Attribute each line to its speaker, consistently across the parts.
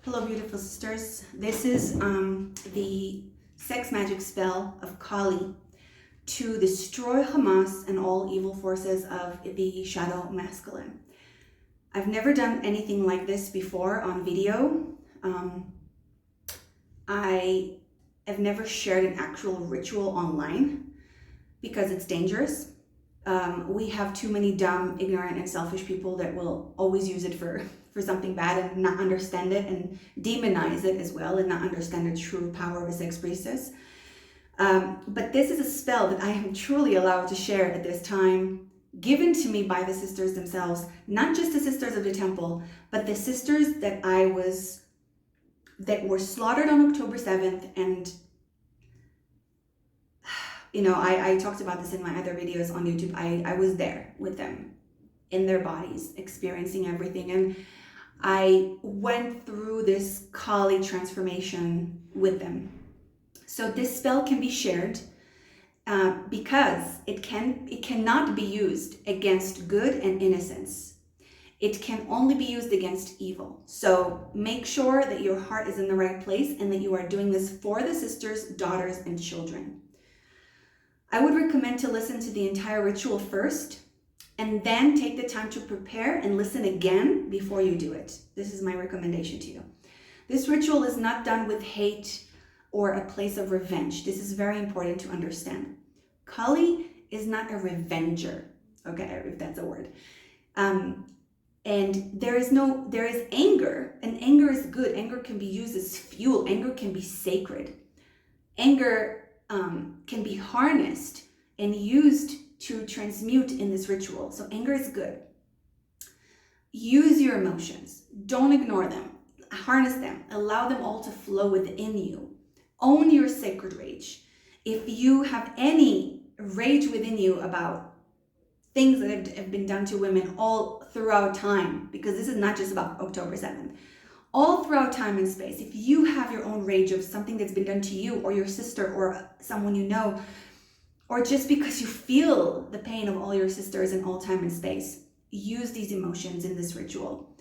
Speaker 1: Hello, beautiful sisters. This is the sex magic spell of Kali to destroy Hamas and all evil forces of the shadow masculine. I've never done anything like this before on video. I have never shared an actual ritual online because it's dangerous. We have too many dumb, ignorant, and selfish people that will always use it for something bad and not understand it and demonize it as well and not understand the true power of a sex priestess. But this is a spell that I am truly allowed to share at this time, given to me by the sisters themselves, not just the sisters of the temple, but the sisters that were slaughtered on October 7th. And I talked about this in my other videos on YouTube. I was there with them in their bodies, experiencing everything. And I went through this Kali transformation with them. So this spell can be shared because it cannot be used against good and innocence. It can only be used against evil. So make sure that your heart is in the right place and that you are doing this for the sisters, daughters, and children. I would recommend to listen to the entire ritual first and then take the time to prepare and listen again before you do it. This is my recommendation to you. This ritual is not done with hate or a place of revenge. This is very important to understand. Kali is not a revenger, okay, if that's a word. And there is anger, and anger is good. Anger can be used as fuel. Anger can be sacred. Anger can be harnessed and used to transmute in this ritual. So anger is good. Use your emotions. Don't ignore them. Harness them. Allow them all to flow within you. Own your sacred rage. If you have any rage within you about things that have been done to women all throughout time, because this is not just about October 7th, all throughout time and space, if you have your own rage of something that's been done to you or your sister or someone you know, or just because you feel the pain of all your sisters in all time and space, use these emotions in this ritual.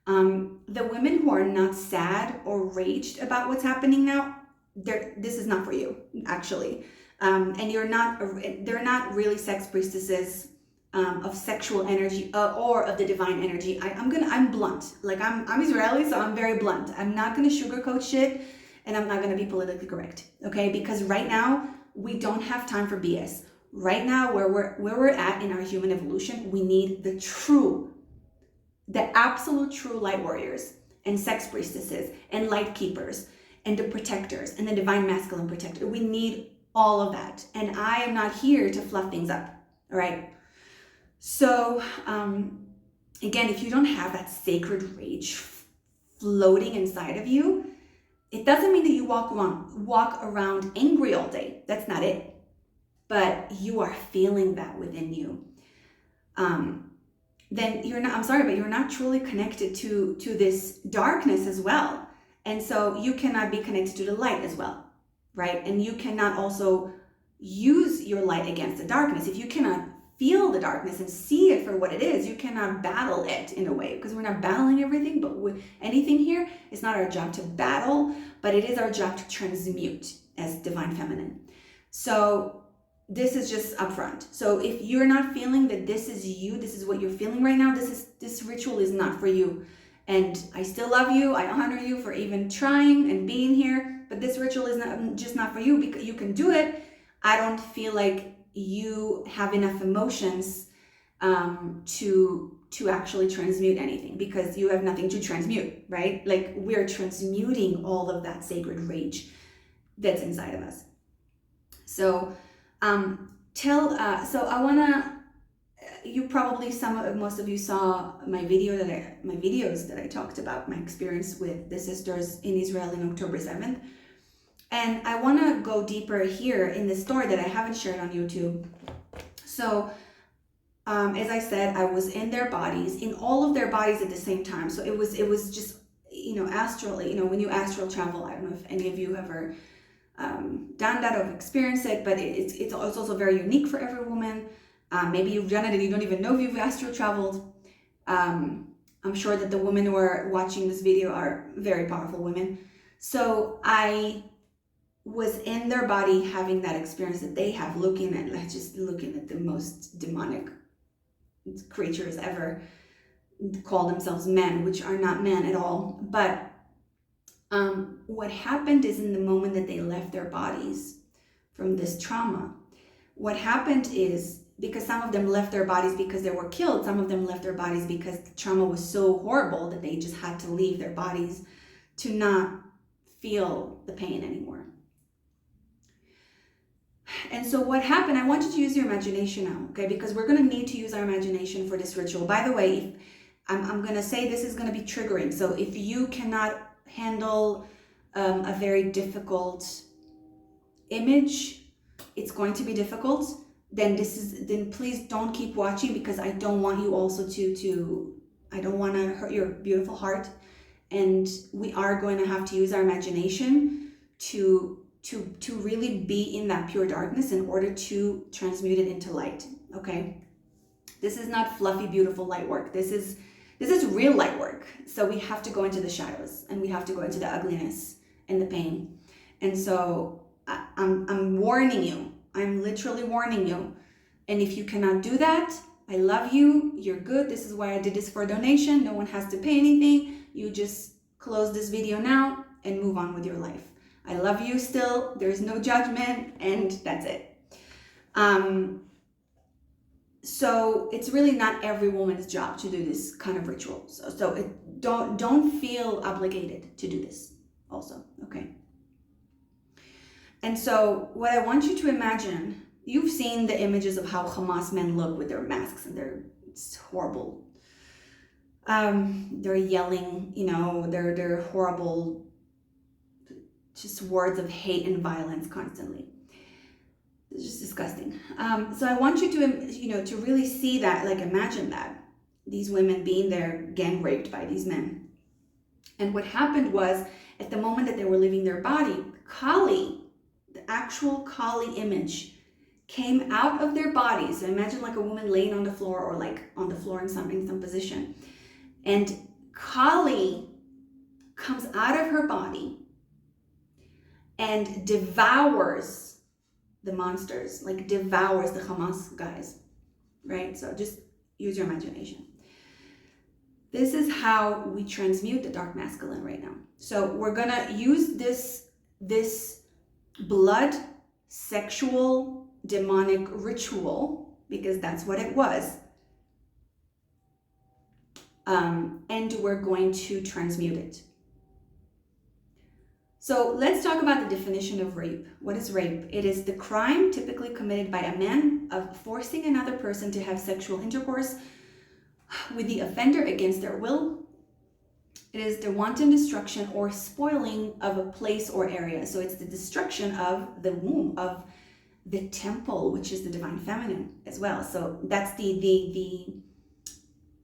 Speaker 1: The women who are not sad or raged about what's happening now, this is not for you, actually. And they're not really sex priestesses of sexual energy or of the divine energy. I'm blunt. Like I'm Israeli, so I'm very blunt. I'm not gonna sugarcoat shit, and I'm not gonna be politically correct, okay? Because right now we don't have time for BS. Right now, where we're at in our human evolution, we need the absolute true light warriors and sex priestesses and light keepers and the protectors and the divine masculine protector. We need all of that. And I am not here to fluff things up, all right? So, again, if you don't have that sacred rage floating inside of you, it doesn't mean that you walk around angry all day. That's not it. But you are feeling that within you. Then you're not truly connected to this darkness as well. And so you cannot be connected to the light as well, right? And you cannot also use your light against the darkness. If you cannot feel the darkness and see it for what it is, you cannot battle it in a way, because we're not battling everything, but with anything here, it's not our job to battle, but it is our job to transmute as divine feminine. So this is just upfront. So if you're not feeling that this is you, this is what you're feeling right now, this ritual is not for you. And I still love you. I honor you for even trying and being here, but this ritual is not for you, because you can do it. I don't feel like you have enough emotions to actually transmute anything, because you have nothing to transmute, right? Like, we're transmuting all of that sacred rage that's inside of us. So most of you saw my videos that I talked about my experience with the sisters in Israel on October 7th. And I want to go deeper here in the story that I haven't shared on YouTube. So, as I said, I was in their bodies, in all of their bodies at the same time. So it was just, astrally, when you astral travel, I don't know if any of you ever done that or experienced it, but it's also very unique for every woman. Maybe you've done it and you don't even know if you've astral traveled. I'm sure that the women who are watching this video are very powerful women. So I was in their body having that experience that they have, looking at the most demonic creatures ever, call themselves men, which are not men at all. But what happened is, in the moment that they left their bodies from this trauma, what happened is, because some of them left their bodies because they were killed, some of them left their bodies because the trauma was so horrible that they just had to leave their bodies to not feel the pain anymore. And so what happened, I want you to use your imagination now, okay? Because we're going to need to use our imagination for this ritual. By the way, I'm going to say this is going to be triggering. So if you cannot handle a very difficult image, it's going to be difficult, then please don't keep watching, because I don't want you also I don't want to hurt your beautiful heart. And we are going to have to use our imagination to really be in that pure darkness in order to transmute it into light, okay? This is not fluffy, beautiful light work. This is real light work. So we have to go into the shadows, and we have to go into the ugliness and the pain. And so I'm warning you. I'm literally warning you. And if you cannot do that, I love you. You're good. This is why I did this for a donation. No one has to pay anything. You just close this video now and move on with your life. I love you still. There's no judgment, and that's it. So it's really not every woman's job to do this kind of ritual. So don't feel obligated to do this also, okay? And so what I want you to imagine, you've seen the images of how Hamas men look with their masks, and it's horrible. They're yelling, they're horrible, just words of hate and violence constantly. It's just disgusting. So I want you to really see that, like imagine that. These women being there, gang raped by these men. And what happened was, at the moment that they were leaving their body, Kali, the actual Kali image, came out of their bodies. So imagine like a woman laying on the floor, or like on the floor in some position. And Kali comes out of her body and devours the monsters, like devours the Hamas guys, right? So just use your imagination. This is how we transmute the dark masculine right now. So we're gonna use this blood, sexual, demonic ritual, because that's what it was. And we're going to transmute it. So let's talk about the definition of rape. What is rape? It is the crime typically committed by a man of forcing another person to have sexual intercourse with the offender against their will. It is the wanton destruction or spoiling of a place or area. So it's the destruction of the womb, of the temple, which is the divine feminine as well. So that's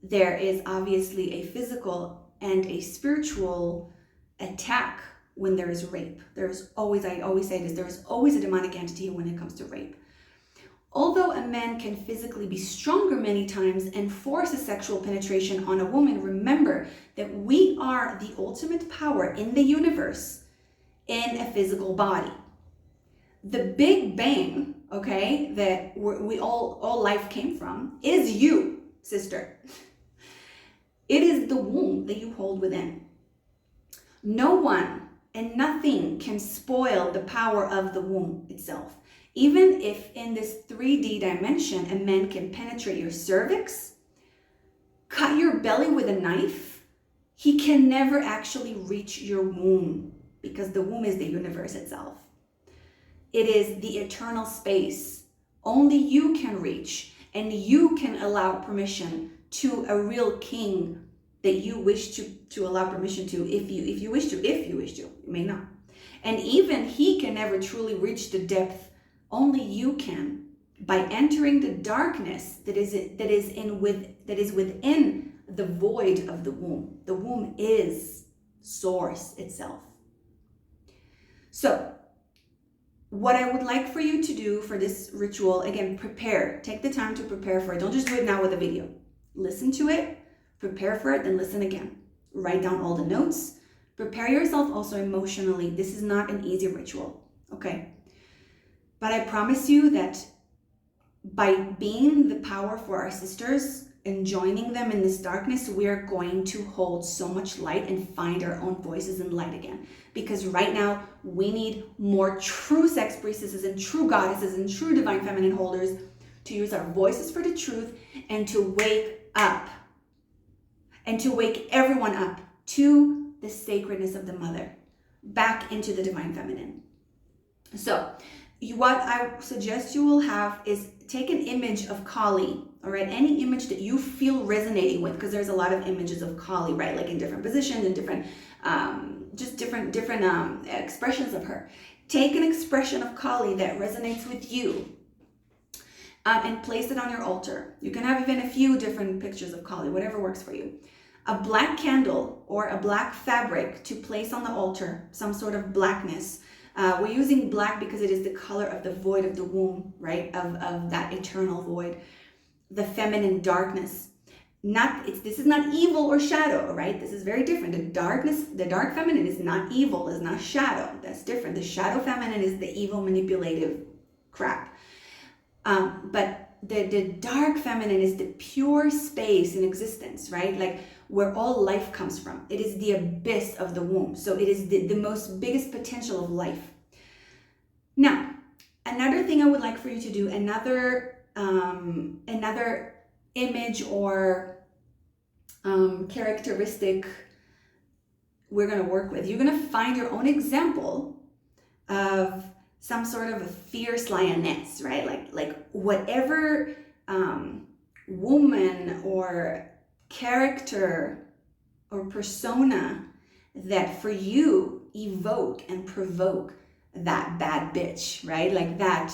Speaker 1: there is obviously a physical and a spiritual attack when there is rape. I always say this, there's always a demonic entity when it comes to rape. Although a man can physically be stronger many times and force a sexual penetration on a woman, remember that we are the ultimate power in the universe in a physical body. The Big Bang, okay, that we all life came from, is you, sister. It is the womb that you hold within. No one and nothing can spoil the power of the womb itself. Even if in this 3D dimension, a man can penetrate your cervix, cut your belly with a knife, he can never actually reach your womb, because the womb is the universe itself. It is the eternal space. Only you can reach, and you can allow permission to a real king that you wish to allow permission to, if you wish to. You may not. And even he can never truly reach the depth. Only you can, by entering the darkness that is within the void of the womb. The womb is source itself. So what I would like for you to do for this ritual, again, prepare. Take the time to prepare for it. Don't just do it now with a video. Listen to it, Prepare for it, then listen again. Write down all the notes. Prepare yourself also emotionally. This is not an easy ritual, okay? But I promise you that by being the power for our sisters and joining them in this darkness, we are going to hold so much light and find our own voices in light again. Because right now, we need more true sex priestesses and true goddesses and true divine feminine holders to use our voices for the truth and to wake up and to wake everyone up to the sacredness of the mother, back into the divine feminine. So what I suggest you will have is take an image of Kali, all right? Any image that you feel resonating with, because there's a lot of images of Kali, right? Like in different positions and different, different expressions of her. Take an expression of Kali that resonates with you and place it on your altar. You can have even a few different pictures of Kali, whatever works for you. A black candle or a black fabric to place on the altar, some sort of blackness. We're using black because it is the color of the void of the womb, right? Of that eternal void, the feminine darkness. This is not evil or shadow, right? This is very different. The dark feminine is not evil, is not shadow. That's different. The shadow feminine is the evil, manipulative crap. But the dark feminine is the pure space in existence, right? Like where all life comes from. It is the abyss of the womb. So it is the most biggest potential of life. Now, another thing I would like for you to do, another image or characteristic we're going to work with. You're going to find your own example of some sort of a fierce lioness, right? Like whatever woman or character or persona that for you evoke and provoke that bad bitch, right? Like that,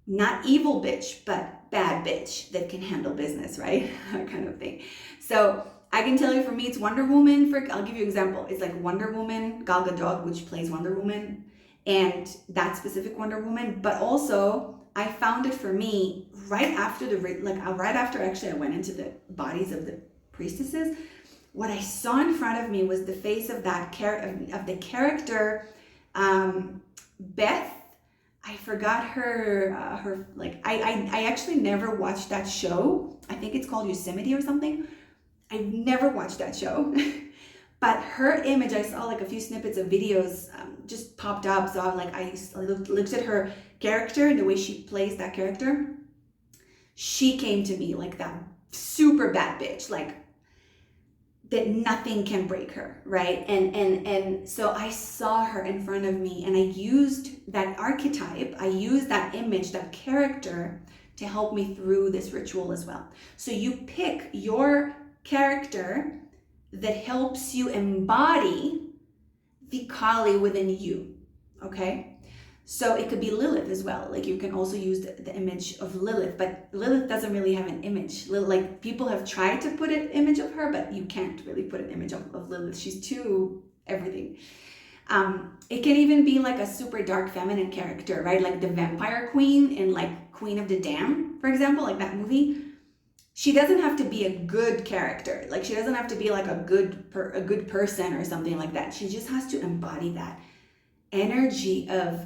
Speaker 1: not evil bitch, but bad bitch that can handle business, right? That kind of thing. So I can tell you, for me, it's Wonder Woman. I'll give you an example. It's like Wonder Woman, Gal Gadot, which plays Wonder Woman, and that specific Wonder Woman. But also, I found it for me right after actually I went into the bodies of the priestesses. What I saw in front of me was the face of that the character, Beth. I forgot her I actually never watched that show. I think it's called Yosemite or something. I've never watched that show. But her image, I saw like a few snippets of videos just popped up. So I looked at her character and the way she plays that character. She came to me like that super bad bitch, like that nothing can break her, right? And so I saw her in front of me, and I used that archetype, I used that image, that character to help me through this ritual as well. So you pick your character that helps you embody the Kali within you, okay? So it could be Lilith as well. Like you can also use the image of Lilith, but Lilith doesn't really have an image. Like people have tried to put an image of her, but you can't really put an image of Lilith. She's too everything. It can even be like a super dark feminine character, right? Like the vampire queen in like Queen of the Dam, for example, like that movie. She doesn't have to be a good character. Like she doesn't have to be like a good person or something like that. She just has to embody that energy of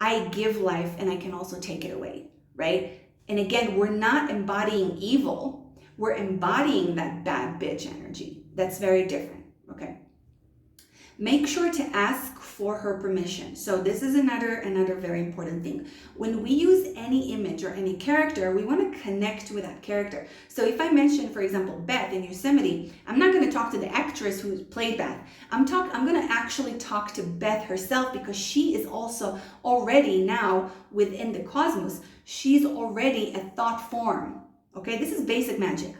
Speaker 1: I give life and I can also take it away, right? And again, we're not embodying evil. We're embodying that bad bitch energy. That's very different, okay? Make sure to ask for her permission. So this is another very important thing. When we use any image or any character, we want to connect with that character. So if I mention, for example, Beth in Yosemite, I'm not going to talk to the actress who played Beth. I'm going to actually talk to Beth herself, because she is also already now within the cosmos. She's already a thought form. Okay, this is basic magic.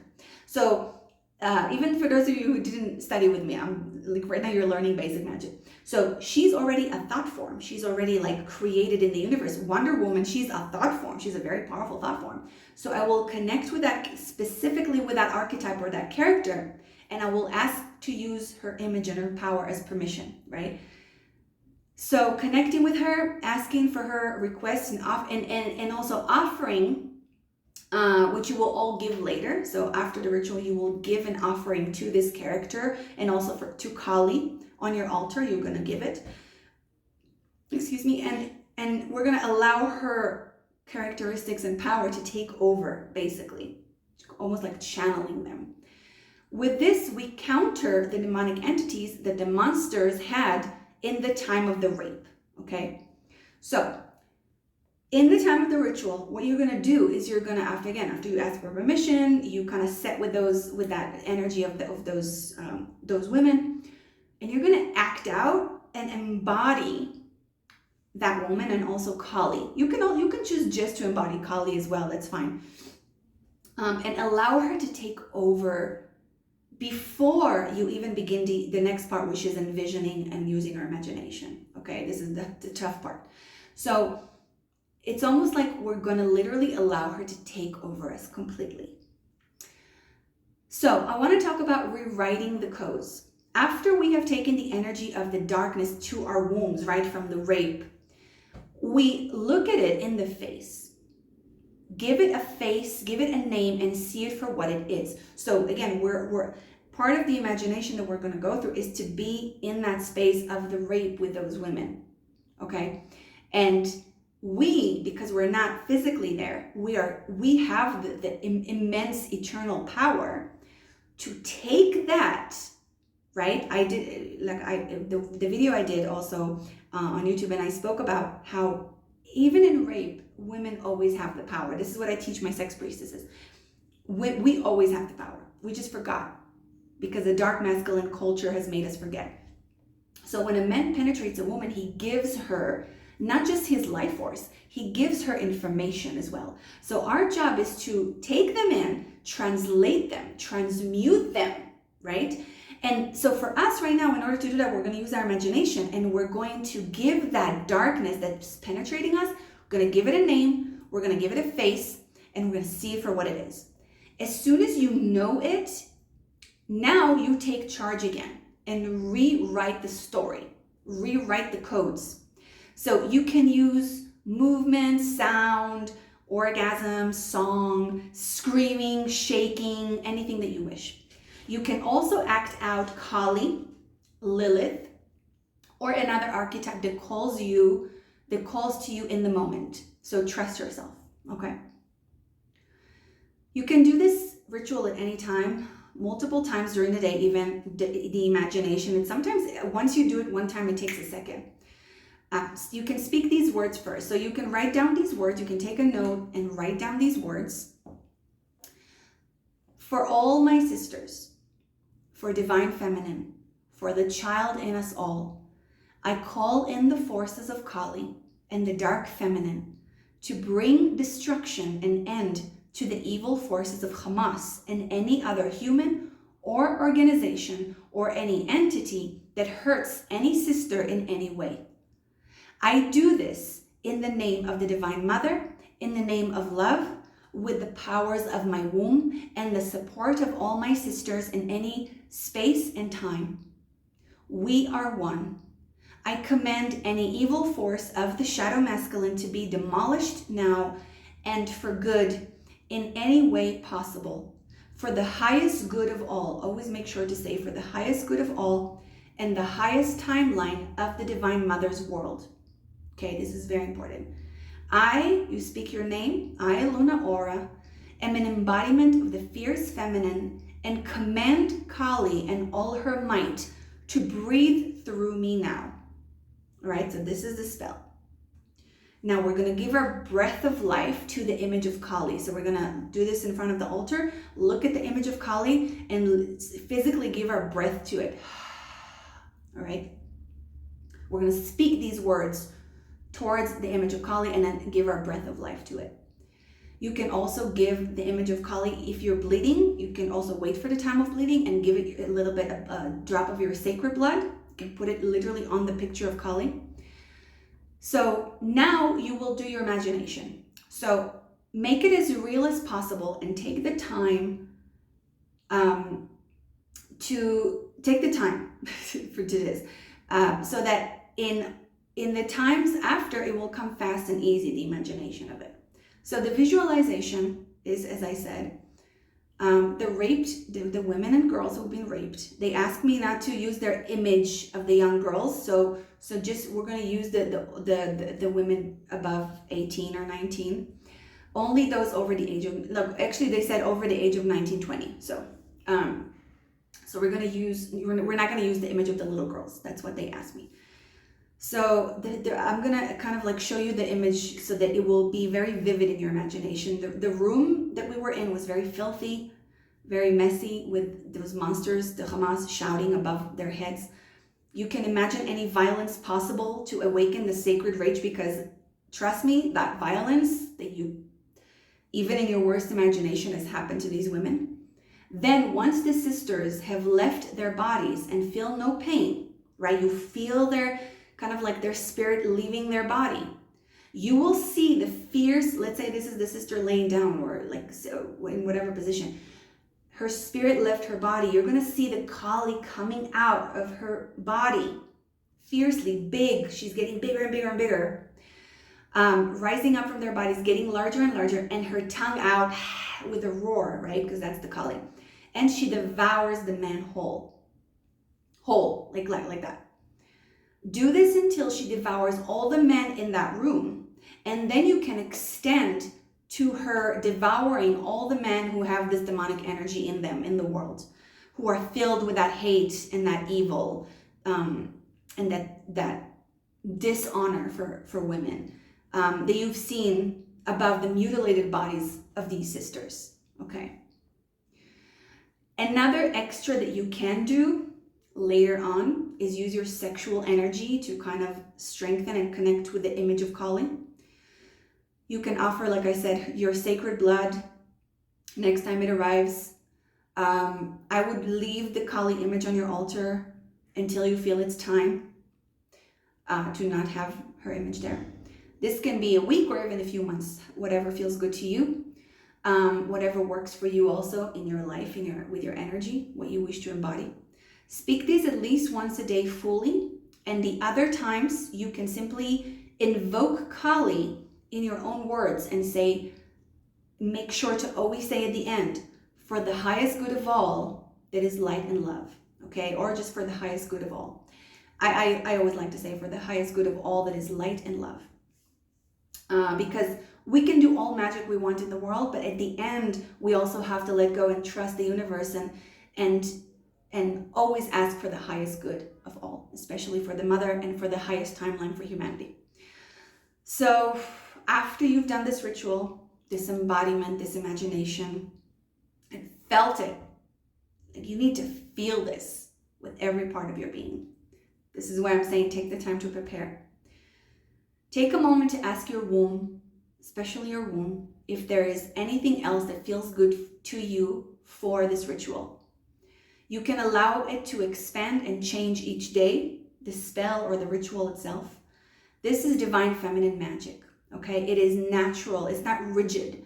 Speaker 1: So even for those of you who didn't study with me, I'm like right now you're learning basic magic. So she's already a thought form. She's already like created in the universe. Wonder Woman, she's a thought form. She's a very powerful thought form. So I will connect with that, specifically with that archetype or that character, and I will ask to use her image and her power as permission, right? So connecting with her, asking for her requests, and also offering which you will all give later. So after the ritual, you will give an offering to this character, and also to Kali on your altar. You're going to give it. Excuse me. And we're going to allow her characteristics and power to take over, basically, almost like channeling them. With this, we counter the demonic entities that the monsters had in the time of the rape. Okay, so in the time of the ritual, what you're going to do is you're going to, after you ask for permission, you kind of set with that energy of those women, and you're going to act out and embody that woman, and also Kali. You can choose just to embody Kali as well. That's fine, and allow her to take over before you even begin the next part, which is envisioning and using our imagination. Okay, this is the tough part. So it's almost like we're going to literally allow her to take over us completely. So I want to talk about rewriting the codes. After we have taken the energy of the darkness to our wombs, right, from the rape, we look at it in the face. Give it a face, give it a name, and see it for what it is. So again, we're part of the imagination that we're going to go through is to be in that space of the rape with those women. Okay? And we, because we're not physically there, we have the immense eternal power to take that, right? I did, the video I did also on YouTube, and I spoke about how even in rape, women always have the power. This is what I teach my sex priestesses. We always have the power. We just forgot because the dark masculine culture has made us forget. So when a man penetrates a woman, he gives her not just his life force, he gives her information as well. So our job is to take them in, translate them, transmute them, right? And so for us right now, in order to do that, we're going to use our imagination, and we're going to give that darkness that's penetrating us, we're going to give it a name, we're going to give it a face, and we're going to see it for what it is. As soon as you know it, now you take charge again and rewrite the story, rewrite the codes. So you can use movement, sound, orgasm, song, screaming, shaking, anything that you wish. You can also act out Kali, Lilith, or another archetype that calls to you in the moment. So trust yourself, okay? You can do this ritual at any time, multiple times during the day, even the imagination. And sometimes once you do it one time, it takes a second. You can speak these words first. So you can write down these words. You can take a note and write down these words. For all my sisters, for divine feminine, for the child in us all, I call in the forces of Kali and the dark feminine to bring destruction and end to the evil forces of Hamas and any other human or organization or any entity that hurts any sister in any way. I do this in the name of the Divine Mother, in the name of love, with the powers of my womb and the support of all my sisters in any space and time. We are one. I command any evil force of the shadow masculine to be demolished now and for good in any way possible. For the highest good of all, always make sure to say for the highest good of all and the highest timeline of the Divine Mother's world. Okay, this is very important. You speak your name, I, Luna Aura, am an embodiment of the fierce feminine and command Kali and all her might to breathe through me now. All right, so this is the spell. Now we're going to give our breath of life to the image of Kali. So we're going to do this in front of the altar, look at the image of Kali and physically give our breath to it. All right, we're going to speak these words towards the image of Kali and then give our breath of life to it. You can also give the image of Kali, if you're bleeding, you can also wait for the time of bleeding and give it a little bit of a drop of your sacred blood. You can put it literally on the picture of Kali. So now you will do your imagination. So make it as real as possible and take the time for this, so that in the times after, it will come fast and easy, the imagination of it. So the visualization is, as I said, the women and girls who've been raped. They asked me not to use their image of the young girls, so just we're going to use the women above 18 or 19. Only those over the age of, look, actually they said over the age of 19, 20. So we're going to use, we're not going to use the image of the little girls. That's what they asked me. So I'm going to kind of like show you the image so that it will be very vivid in your imagination. The room that we were in was very filthy, very messy, with those monsters, the Hamas, shouting above their heads. You can imagine any violence possible to awaken the sacred rage, because trust me, that violence that you, even in your worst imagination, has happened to these women. Then once the sisters have left their bodies and feel no pain, right? You feel their kind of like their spirit leaving their body. You will see the fierce, let's say this is the sister laying down, or like so in whatever position, her spirit left her body. You're going to see the Kali coming out of her body, fiercely big. She's getting bigger and bigger and bigger, rising up from their bodies, getting larger and larger, and her tongue out with a roar, right? Because that's the Kali. And she devours the man whole, like that. Do this until she devours all the men in that room. And then you can extend to her devouring all the men who have this demonic energy in them, in the world, who are filled with that hate and that evil, and that dishonor for women that you've seen above the mutilated bodies of these sisters, okay? Another extra that you can do later on is use your sexual energy to kind of strengthen and connect with the image of Kali. You can offer, like I said, your sacred blood next time it arrives. I would leave the Kali image on your altar until you feel it's time to not have her image there. This can be a week or even a few months, whatever feels good to you, whatever works for you also in your life, with your energy, what you wish to embody. Speak these at least once a day fully, and the other times you can simply invoke Kali in your own words and say, make sure to always say at the end, for the highest good of all, that is light and love, okay? Or just for the highest good of all. I always like to say for the highest good of all, that is light and love. Because we can do all magic we want in the world, but at the end, we also have to let go and trust the universe and always ask for the highest good of all, especially for the mother and for the highest timeline for humanity. So after you've done this ritual, this embodiment, this imagination, and felt it, like you need to feel this with every part of your being. This is why I'm saying take the time to prepare. Take a moment to ask your womb, especially your womb, if there is anything else that feels good to you for this ritual. You can allow it to expand and change each day, the spell or the ritual itself. This is divine feminine magic, okay? It is natural, it's not rigid.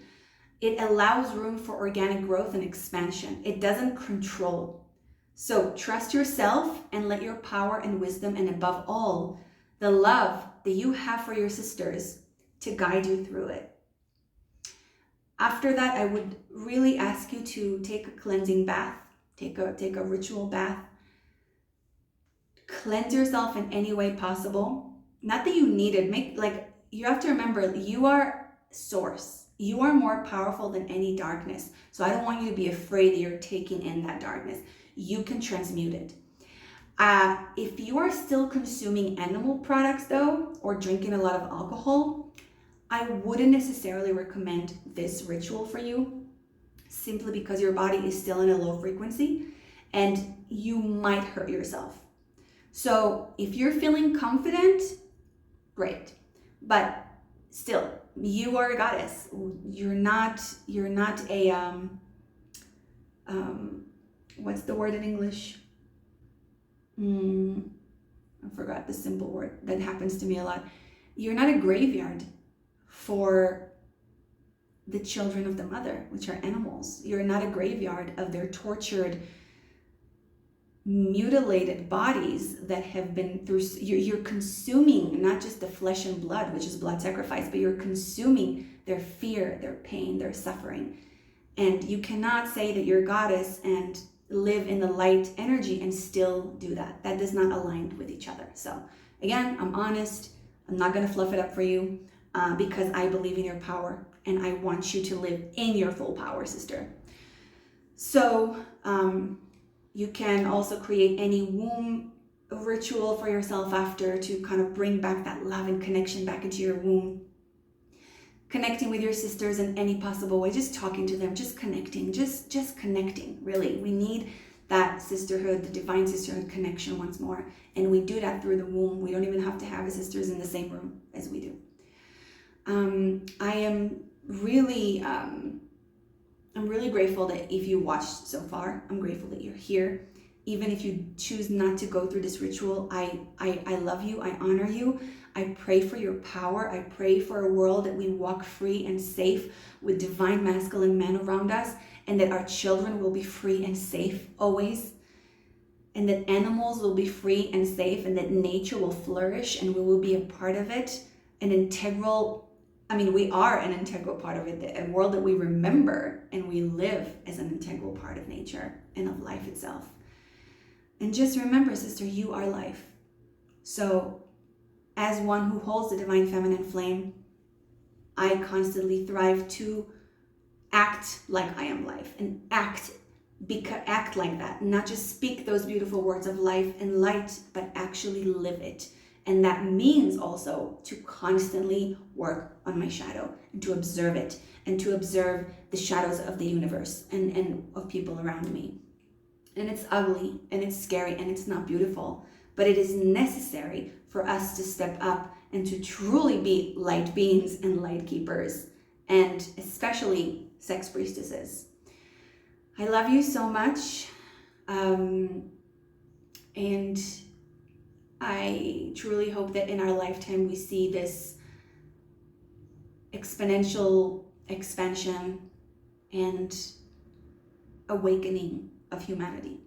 Speaker 1: It allows room for organic growth and expansion. It doesn't control. So trust yourself and let your power and wisdom, and above all, the love that you have for your sisters, to guide you through it. After that, I would really ask you to take a cleansing bath. Take a ritual bath. Cleanse yourself in any way possible. Not that you need it. You have to remember, you are source. You are more powerful than any darkness. So I don't want you to be afraid that you're taking in that darkness. You can transmute it. If you are still consuming animal products though, or drinking a lot of alcohol, I wouldn't necessarily recommend this ritual for you, simply because your body is still in a low frequency and you might hurt yourself. So if you're feeling confident, great. But still, you are a goddess. You're not a, what's the word in English? I forgot the simple word. That happens to me a lot. You're not a graveyard for the children of the mother, which are animals. You're not a graveyard of their tortured mutilated bodies that have been through, you're consuming not just the flesh and blood, which is blood sacrifice, but you're consuming their fear, their pain, their suffering. And you cannot say that you're a goddess and live in the light energy and still do that. That does not align with each other. So again, I'm honest. I'm not going to fluff it up for you because I believe in your power and I want you to live in your full power, sister. So you can also create any womb ritual for yourself after to kind of bring back that love and connection back into your womb. Connecting with your sisters in any possible way, just talking to them, just connecting, just connecting, really. We need that sisterhood, the divine sisterhood connection once more. And we do that through the womb. We don't even have to have the sisters in the same room as we do. I am really, I'm really grateful that if you watched so far, I'm grateful that you're here. Even if you choose not to go through this ritual, I love you, I honor you. I pray for your power. I pray for a world that we walk free and safe with divine masculine men around us, and that our children will be free and safe always, and that animals will be free and safe, and that nature will flourish and we will be a part of it, an integral, we are an integral part of it, a world that we remember and we live as an integral part of nature and of life itself. And just remember, sister, you are life. So as one who holds the divine feminine flame, I constantly thrive to act like I am life and act like that. Not just speak those beautiful words of life and light, but actually live it. And that means also to constantly work on my shadow and to observe it and to observe the shadows of the universe and of people around me. And it's ugly and it's scary and it's not beautiful, but it is necessary for us to step up and to truly be light beings and light keepers, and especially sex priestesses. I love you so much. And I truly hope that in our lifetime we see this exponential expansion and awakening of humanity.